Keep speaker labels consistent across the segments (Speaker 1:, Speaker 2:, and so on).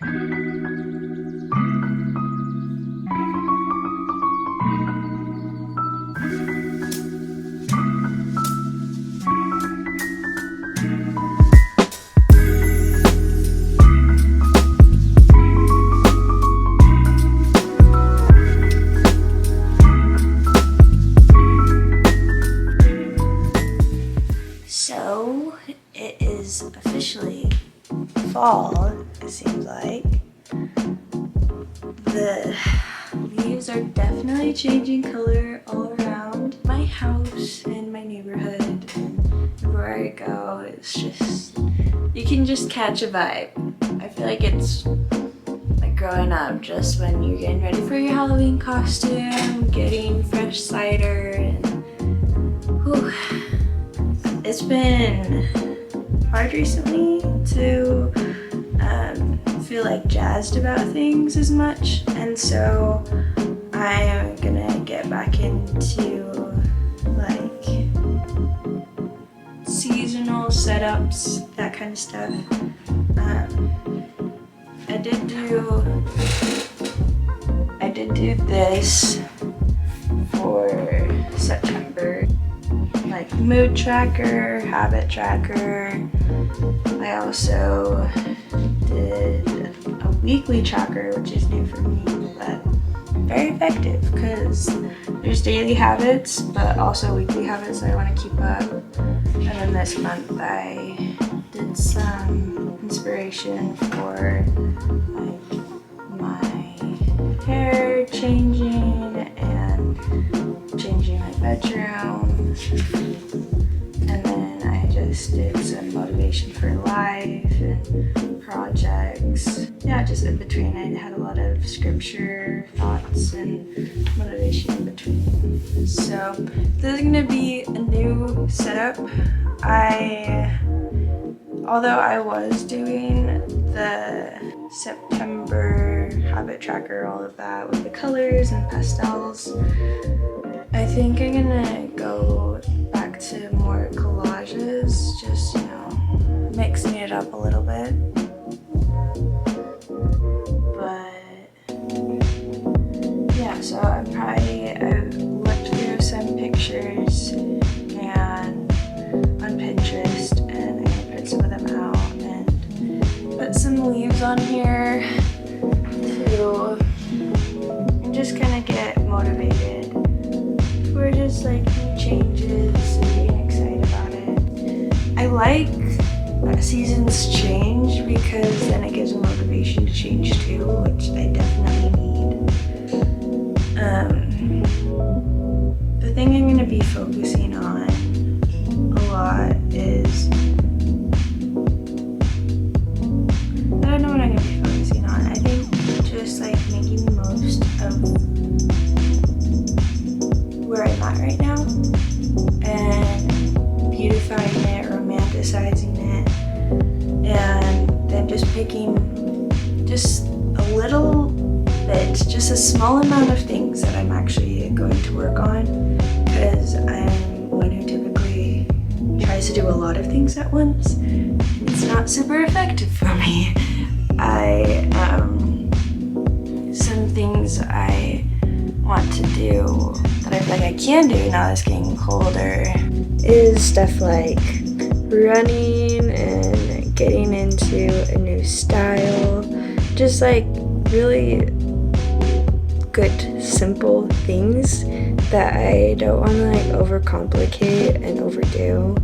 Speaker 1: So it is officially fall, it seems like. The leaves are definitely changing color all around my house and my neighborhood, and everywhere I go, it's just, you can just catch a vibe. I feel like it's like growing up, just when you're getting ready for your Halloween costume, getting fresh cider, and whew, it's been hard recently to feel like jazzed about things as much, and so I'm gonna get back into like seasonal setups, that kind of stuff. I did do this for September, like mood tracker, habit tracker. I also did a weekly tracker, which is new for me, but very effective because there's daily habits, but also weekly habits that I want to keep up. And then this month I did some inspiration for like my hair changing and changing my bedroom. And then I just did some motivation for life and projects. Yeah, just in between I had a lot of scripture thoughts and motivation in between. So this is gonna be a new setup. Although I was doing the September habit tracker, all of that with the colors and pastels, I think I'm gonna go back to more collages, just, you know, mixing it up a little bit. But yeah, so I looked through some pictures and on Pinterest, and I'm gonna put some of them out and put some leaves on here to just kind of get motivated for just like new changes and being excited about it. I like that seasons change because then it gives me motivation to change too, which I definitely need. The thing I'm going to be focusing on a lot is, I don't know what I'm going to be focusing on. I think just like making the most of where I'm at right now and beautifying it, romanticizing it, and then just picking just a little bit, just a small amount of things that I'm actually going to work on, because I'm one who typically tries to do a lot of things at once, and it's not super effective for me. Some things I want to do that I feel like I can do now that it's getting colder is stuff like running and getting into a new style, just like really good simple things that I don't want to like overcomplicate and overdo.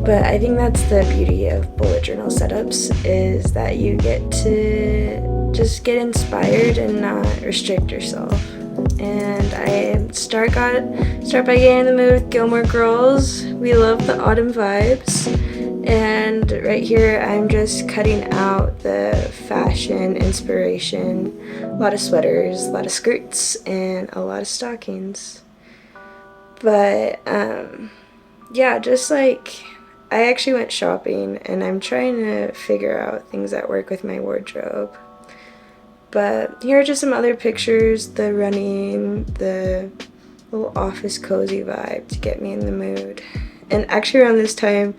Speaker 1: But I think that's the beauty of bullet journal setups, is that you get to just get inspired and not restrict yourself. And I start by getting in the mood with Gilmore Girls. We love the autumn vibes. And right here I'm just cutting out the fashion inspiration. A lot of sweaters, a lot of skirts, and a lot of stockings. But yeah, just like I actually went shopping and I'm trying to figure out things that work with my wardrobe. But here are just some other pictures, the running, the little office cozy vibe to get me in the mood. And actually around this time,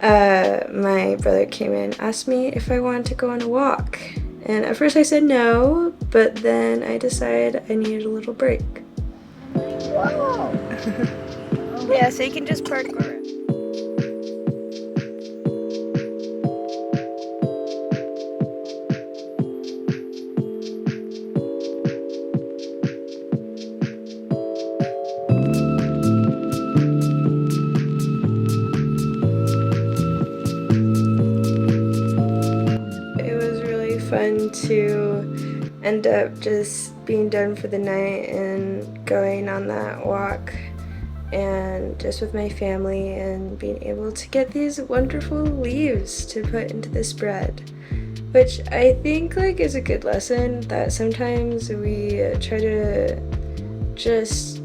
Speaker 1: my brother came in, asked me if I wanted to go on a walk. And at first I said no, but then I decided I needed a little break.
Speaker 2: Wow. Yeah, so you can just park around.
Speaker 1: It was really fun to end up just being done for the night and going on that walk and just with my family and being able to get these wonderful leaves to put into the spread, which I think like is a good lesson that sometimes we try to just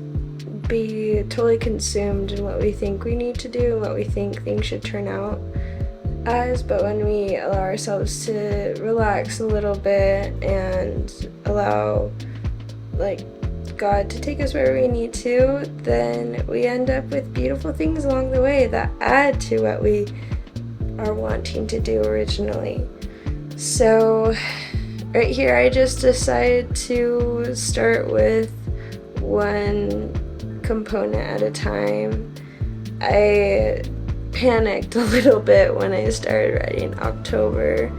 Speaker 1: be totally consumed in what we think we need to do and what we think things should turn out as, but when we allow ourselves to relax a little bit and allow like God to take us where we need to, then we end up with beautiful things along the way that add to what we are wanting to do originally. So right here I just decided to start with one component at a time. I panicked a little bit when I started writing October,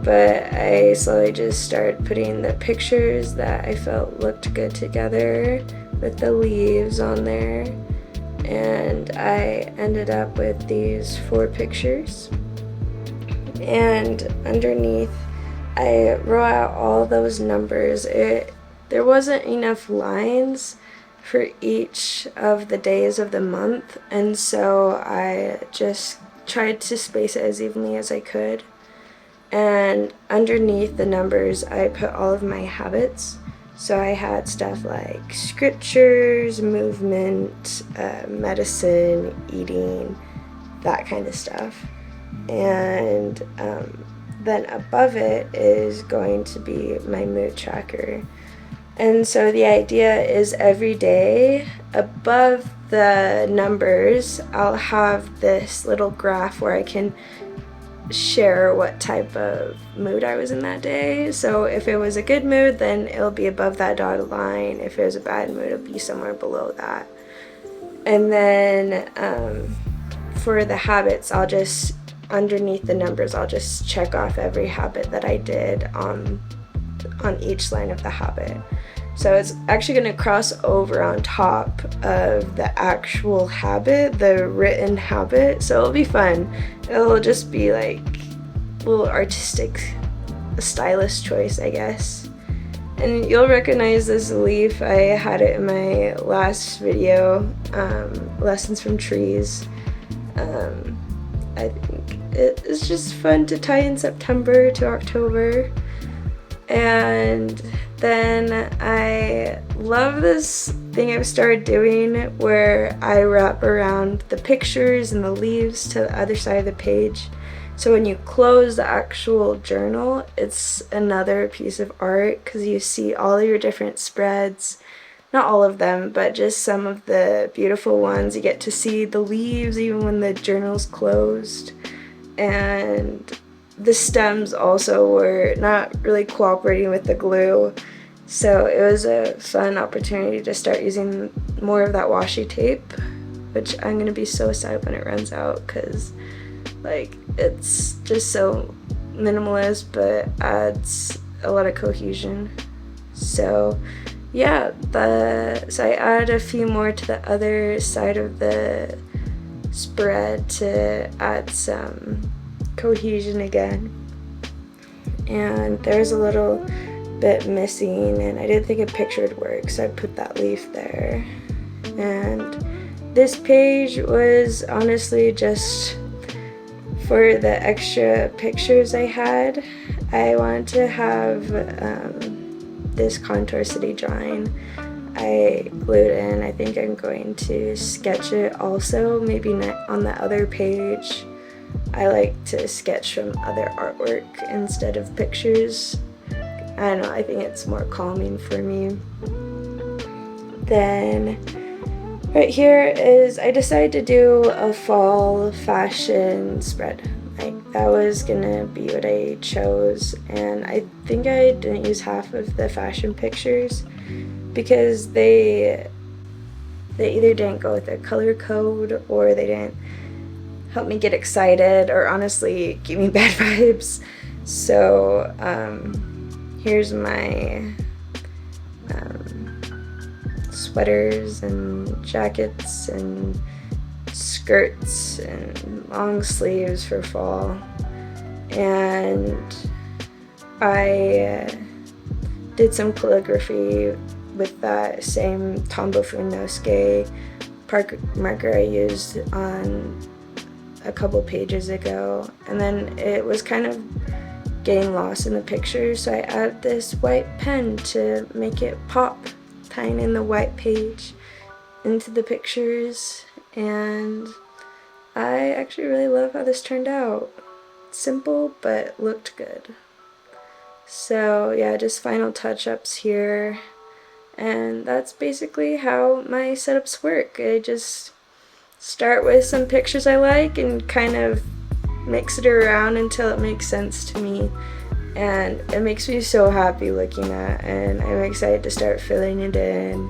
Speaker 1: but I slowly just started putting the pictures that I felt looked good together with the leaves on there, and I ended up with these 4 pictures. And underneath I wrote out all those numbers. There wasn't enough lines for each of the days of the month, and so I just tried to space it as evenly as I could. And underneath the numbers I put all of my habits. So I had stuff like scriptures, movement, medicine, eating, that kind of stuff. And then above it is going to be my mood tracker. And so the idea is every day above the numbers I'll have this little graph where I can share what type of mood I was in that day. So if it was a good mood, then it'll be above that dotted line. If it was a bad mood, it'll be somewhere below that. And then for the habits, I'll just, underneath the numbers, I'll just check off every habit that I did on each line of the habit. So it's actually going to cross over on top of the actual habit, the written habit, so it'll be fun. It'll just be like a little artistic, a stylist choice, I guess. And you'll recognize this leaf. I had it in my last video, Lessons from Trees. I think it's just fun to tie in September to October. And then I love this thing I've started doing where I wrap around the pictures and the leaves to the other side of the page. So when you close the actual journal, it's another piece of art because you see all your different spreads. Not all of them, but just some of the beautiful ones. You get to see the leaves even when the journal's closed. And the stems also were not really cooperating with the glue, so it was a fun opportunity to start using more of that washi tape, which I'm gonna be so sad when it runs out because like it's just so minimalist but adds a lot of cohesion. So yeah, so I added a few more to the other side of the spread to add some cohesion again. And there's a little bit missing and I didn't think a picture would work, so I put that leaf there. And this page was honestly just for the extra pictures I had. I wanted to have this Contour City drawing I glued in. I think I'm going to sketch it also, maybe on the other page. I like to sketch from other artwork instead of pictures. I don't know, I think it's more calming for me. Then right here is, I decided to do a fall fashion spread. Like that was gonna be what I chose, and I think I didn't use half of the fashion pictures because they either didn't go with the color code or they didn't help me get excited or honestly give me bad vibes. So here's my sweaters and jackets and skirts and long sleeves for fall, and I did some calligraphy with that same Tombow Funosuke marker I used on a couple pages ago, and then it was kind of getting lost in the picture, so I added this white pen to make it pop, tying in the white page into the pictures, and I actually really love how this turned out. Simple, but looked good. So yeah, just final touch-ups here, and that's basically how my setups work. I just start with some pictures I like and kind of mix it around until it makes sense to me, and it makes me so happy looking at, and I'm excited to start filling it in,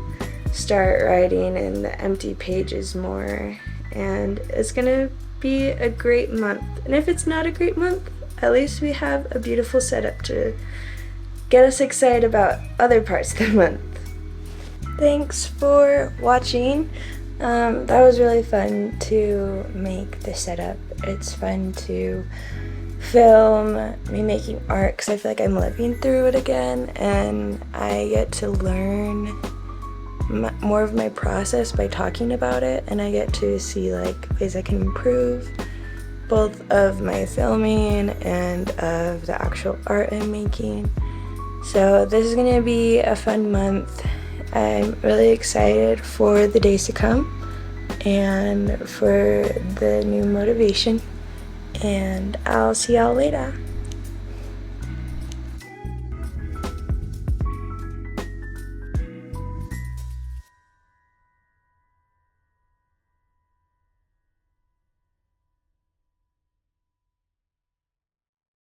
Speaker 1: start writing in the empty pages more, and it's gonna be a great month. And if it's not a great month, at least we have a beautiful setup to get us excited about other parts of the month. Thanks for watching. That was really fun to make the setup. It's fun to film me making art because I feel like I'm living through it again, and I get to learn more of my process by talking about it, and I get to see like ways I can improve both of my filming and of the actual art I'm making. So this is gonna be a fun month. I'm really excited for the days to come and for the new motivation, and I'll see y'all later.